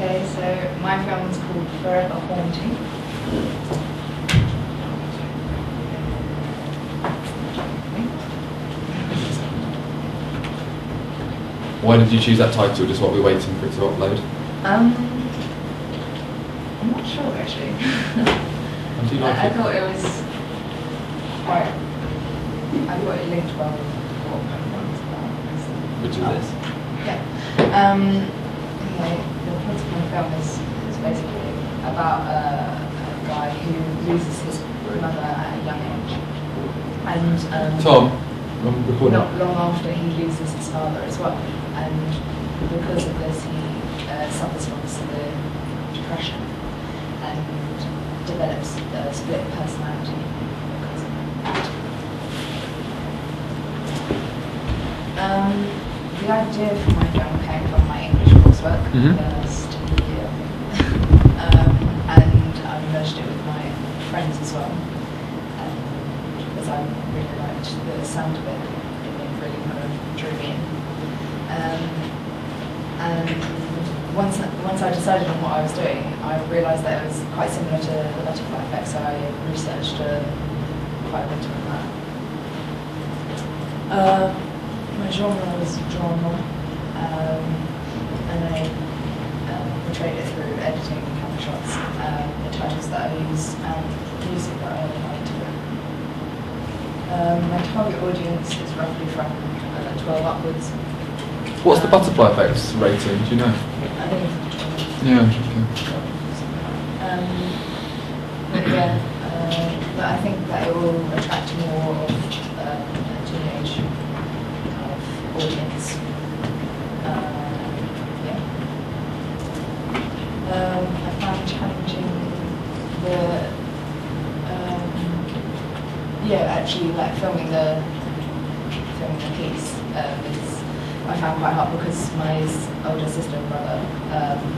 Okay, so my film is called Forever Haunting. Why did you choose that title? Just what we're waiting for it to upload? I'm not sure actually. How do you like I it? thought it was quite. I thought it linked well with what my film was about. Which is this? Yeah. Okay. The plot of my film is basically about a guy who loses his mother at a young age, and Tom, I'm recording. not long after he loses his father as well, and because of this he suffers from severe depression and develops a split personality because of that. The idea for my film came from my English coursework first year, and I merged it with my friends as well, because I really liked the sound of it. It really kind of drew me in. And once I decided on what I was doing, I realised that it was quite similar to the butterfly effect, so I researched quite a bit on that. My genre was drama, and I portrayed it through editing, camera shots, the titles that I use, and music that I apply to it. My target audience is roughly from 12 upwards. What's the butterfly effects rating? Do you know? I think it's 12. Yeah. Okay. But I think that it will attract more of a teenage kind of audience. I found challenging actually like filming the piece is I found quite hard because my older sister and brother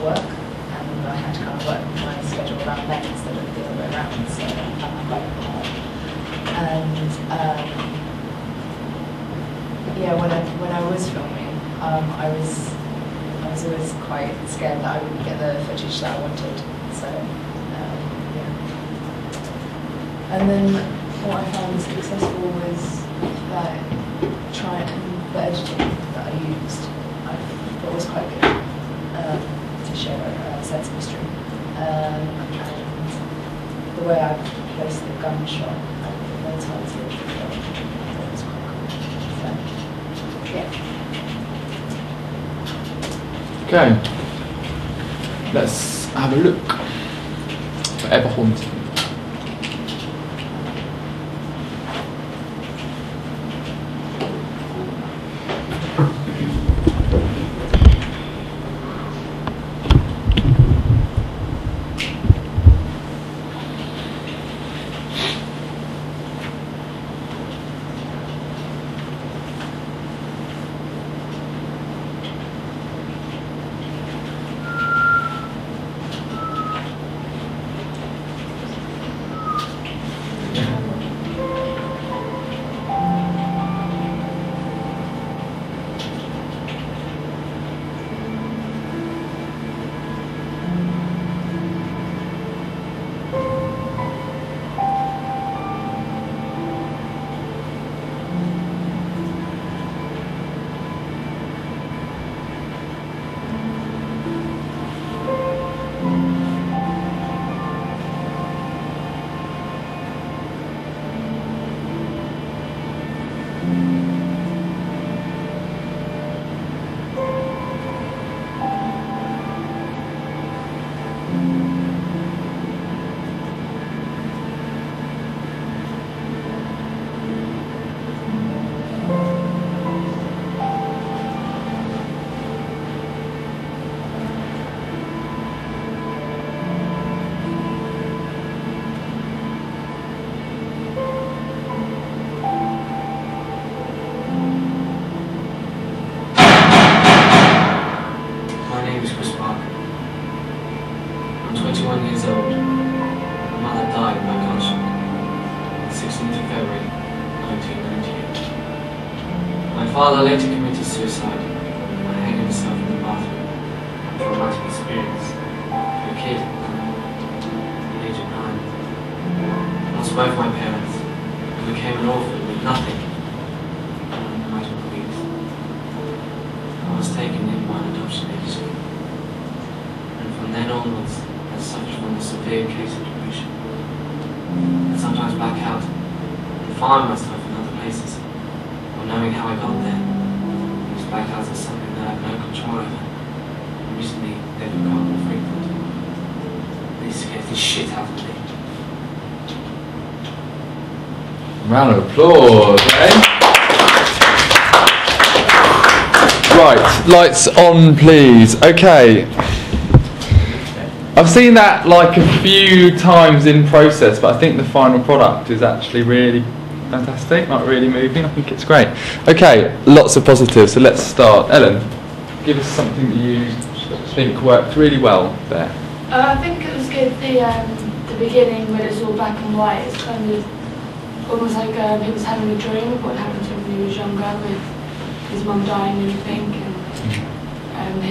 work, and I had to kind of work my schedule around them instead of the other way around, so I found that quite hard. And when I was filming, I was always quite scared that I wouldn't get the footage that I wanted. So and then what I found successful was that the editing that I used, I thought was quite good to show a sense of mystery. And the way I placed the gunshot and the title of the film, I thought was quite cool. So, yeah. Okay. Let's have a look. Forever Haunting. I'm 21 years old. My mother died by gunshot on the 16th of February 1998. My father later committed suicide by hanging himself in the bathroom. A traumatic experience. both my parents and became an orphan with nothing. I was taken in by an adoption agency, and from then onwards I suffered from a severe case of depression. I sometimes black out and find myself in other places, not knowing how I got there. These blackouts are something that I have no control over, and recently they've become more frequent. They scare the shit out of me. Round of applause, eh? Right, lights on please. Okay. I've seen that like a few times in process, but I think the final product is actually really fantastic, like really moving. I think it's great. Okay, lots of positives, so let's start. Ellen, give us something that you think worked really well there. I think it was good, the beginning when it's all black and white. It's kind of almost like he was having a dream of what happened to him when he was younger, with his mum dying and everything, and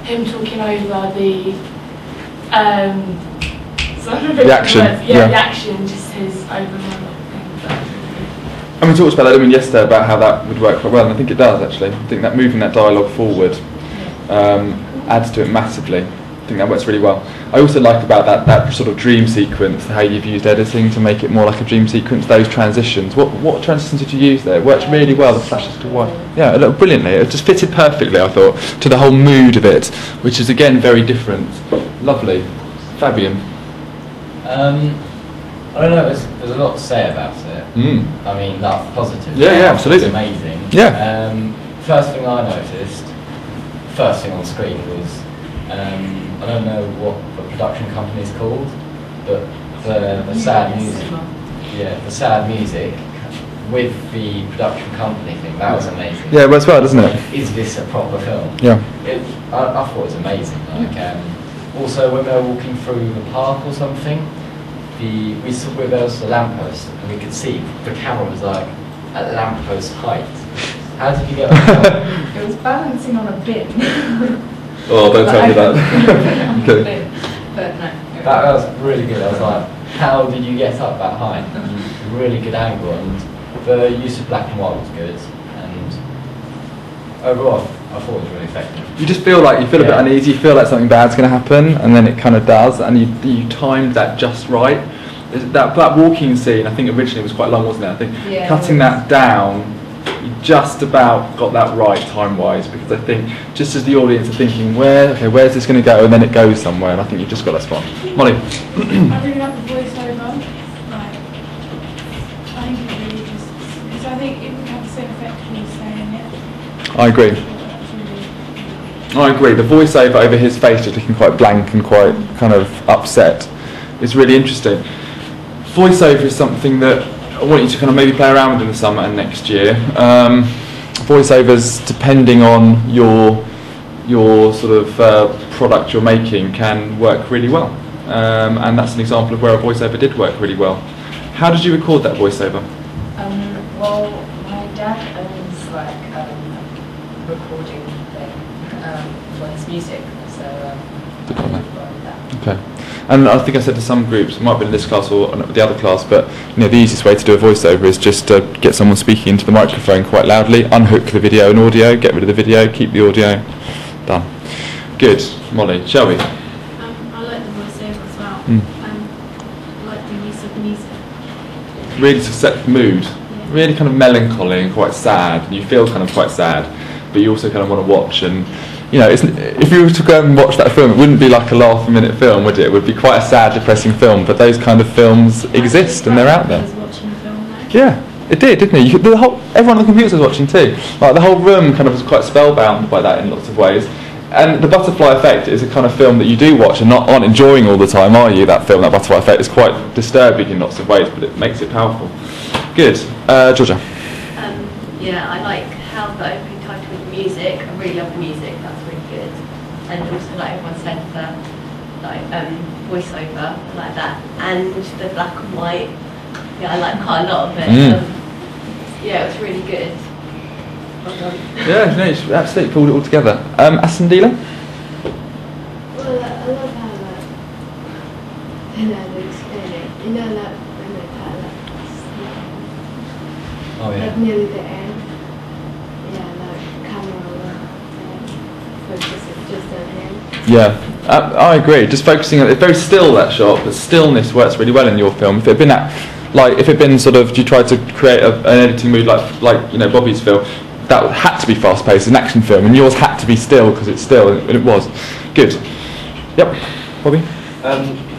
him talking over the action. The action, just his overall thing. And we talked about that, didn't we, yesterday, about how that would work quite well, and I think it does actually. I think that moving that dialogue forward adds to it massively. I think that works really well. I also like about that sort of dream sequence, how you've used editing to make it more like a dream sequence, those transitions. What transitions did you use there? It worked really well, the flashes to white. Yeah, it looked brilliantly. It just fitted perfectly, I thought, to the whole mood of it, which is again very different. Lovely. Fabian? I don't know, there's a lot to say about it. I mean, that's positive. Yeah, absolutely. It's amazing. Yeah. First thing I noticed, first thing on screen was, I don't know what the production company is called, but the sad music. Yeah, the sad music with the production company thing, that was amazing. Yeah, it works well, doesn't it? Is this a proper film? Yeah. I thought it was amazing. Like, also when they were walking through the park or something, we saw where there was a lamppost, and we could see the camera was like at lamppost height. How did you get that? It was balancing on a bin. Oh, don't tell me that. Okay. But no. That was really good. I was like, how did you get up that high? Really good angle, and the use of black and white was good. And overall, I thought it was really effective. You just feel like you feel a bit uneasy. You feel like something bad's going to happen, and then it kind of does, and you timed that just right. That walking scene, I think originally was quite long, wasn't it? I think cutting that down, you just about got that right time-wise, because I think just as the audience are thinking, where's this going to go, and then it goes somewhere, and I think you've just got that spot. Molly? I really love the voiceover. Like, I think it really just, because I think it would have the same effect when you're saying it. I agree. I agree. The voiceover over his face just looking quite blank and quite kind of upset is really interesting. Voiceover is something that I want you to kind of maybe play around with in the summer and next year. Voiceovers, depending on your sort of product you're making, can work really well. And that's an example of where a voiceover did work really well. How did you record that voiceover? Well, my dad owns like a recording thing for his music, so Okay. And I think I said to some groups, it might be in this class or the other class, but the easiest way to do a voiceover is just to get someone speaking into the microphone quite loudly, unhook the video and audio, get rid of the video, keep the audio. Done. Good. Molly, shall we? I like the voiceover as well. I like the use of music. Really to set the mood. Really kind of melancholy and quite sad. You feel kind of quite sad, but you also kind of want to watch and if you were to go and watch that film, it wouldn't be like a laugh-a-minute film, would it? It would be quite a sad, depressing film, but those kind of films exist and they're out there. Yeah, it did, didn't it? Everyone on the computers was watching too. Like the whole room kind of was quite spellbound by that in lots of ways. And The Butterfly Effect is a kind of film that you do watch and aren't enjoying all the time, are you? That film, That Butterfly Effect, is quite disturbing in lots of ways, but it makes it powerful. Good. Georgia? Yeah, I like how the opening title with the music. I really love the music. That's really good. And also, like everyone said, the voiceover like that, and the black and white. Yeah, I like quite a lot of it. Yeah, it was really good. Well done. Yeah, no, you absolutely pulled it all together. Ascendila? Well, I love how it looks clearly. Like nearly the end. Yeah, the camera will focus it just at the end. Yeah, I agree. Just focusing on it's very still, that shot, but stillness works really well in your film. If it had been if it had been sort of, you tried to create an editing mood like you know Bobby's film, that had to be fast paced, an action film, and yours had to be still because it's still, and it was good. Yep, Bobby.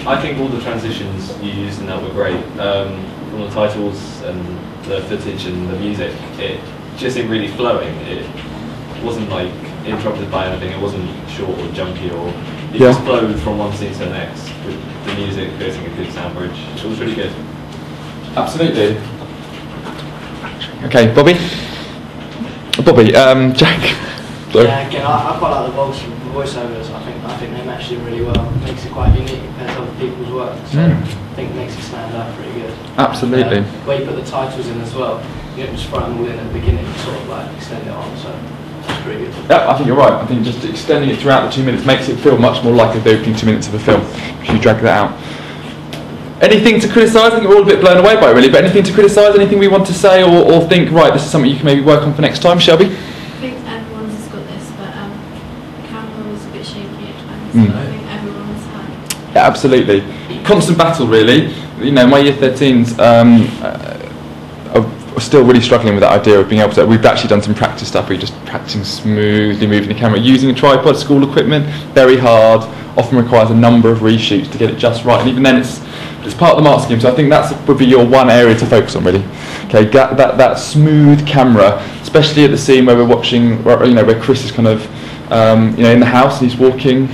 I think all the transitions you used in that were great. From the titles and the footage and the music, it just seemed really flowing. It wasn't like interrupted by anything. It wasn't short or junky, or it just flowed from one scene to the next with the music creating a good sound bridge. It was really good. Absolutely. Okay, Bobby. Jack. Yeah, again, I quite like the voiceovers. I think they match it really well. It makes it quite unique compared to other people's work. So I think it makes it stand out pretty good. Absolutely. Where you put the titles in as well, you don't just throw them all in at the beginning, you sort of like extend it on. So it's pretty good. Yeah, I think you're right. I think just extending it throughout the 2 minutes makes it feel much more like the opening 2 minutes of a film if you drag that out. Anything to criticise? I think we're all a bit blown away by it really, but anything to criticise, anything we want to say or think, right, this is something you can maybe work on for next time, Shelby? I think everyone's has got this, but the camera was a bit shaky at times, so I think everyone's had. Yeah, absolutely. Constant battle, really. You know, my year 13s are still really struggling with that idea of being able to. We've actually done some practice stuff where you're just practicing smoothly moving the camera, using a tripod, school equipment, very hard, often requires a number of reshoots to get it just right, and even then it's part of the mark scheme. So I think that would be your one area to focus on, really. Okay, that smooth camera, especially at the scene where we're watching, where Chris is kind of, in the house and he's walking.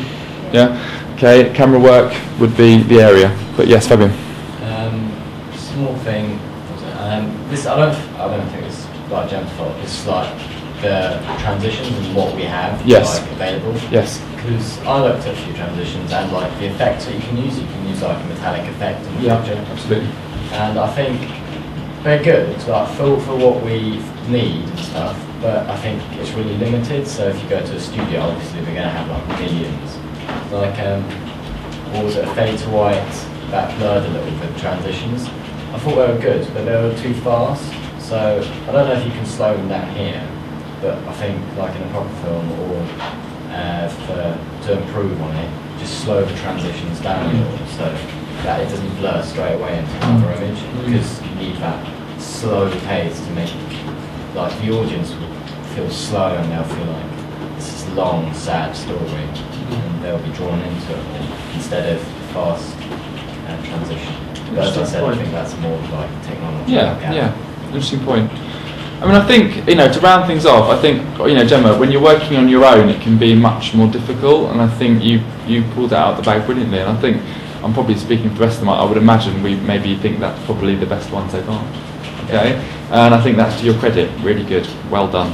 Yeah. Okay, camera work would be the area. But yes, Fabian. Small thing. This I don't think it's like Gem's fault. It's like the transitions and what we have available. Yes. Because I looked at a few transitions and like the effects that you can use like a metallic effect in the picture. Absolutely. And I think they're good. It's like for what we need and stuff. But I think it's really limited. So if you go to a studio, obviously we're going to have like millions. Like what was it? A fade to white that blurred a little bit transitions. I thought they were good, but they were too fast. So I don't know if you can slow them down here. But I think like in a proper film or to improve on it, just slow the transitions down a little so that it doesn't blur straight away into another image, because you need that slow pace to make like the audience will feel slow and they'll feel like this is a long, sad story and they'll be drawn into it instead of fast transition. But as I said, I think that's more like technology. Yeah, interesting point. I mean, I think, to round things off, I think, Gemma, when you're working on your own, it can be much more difficult, and I think you pulled it out of the bag brilliantly, and I think, I'm probably speaking for the rest of them, I would imagine we maybe think that's probably the best one so far. Okay? And I think that's to your credit, really good, well done.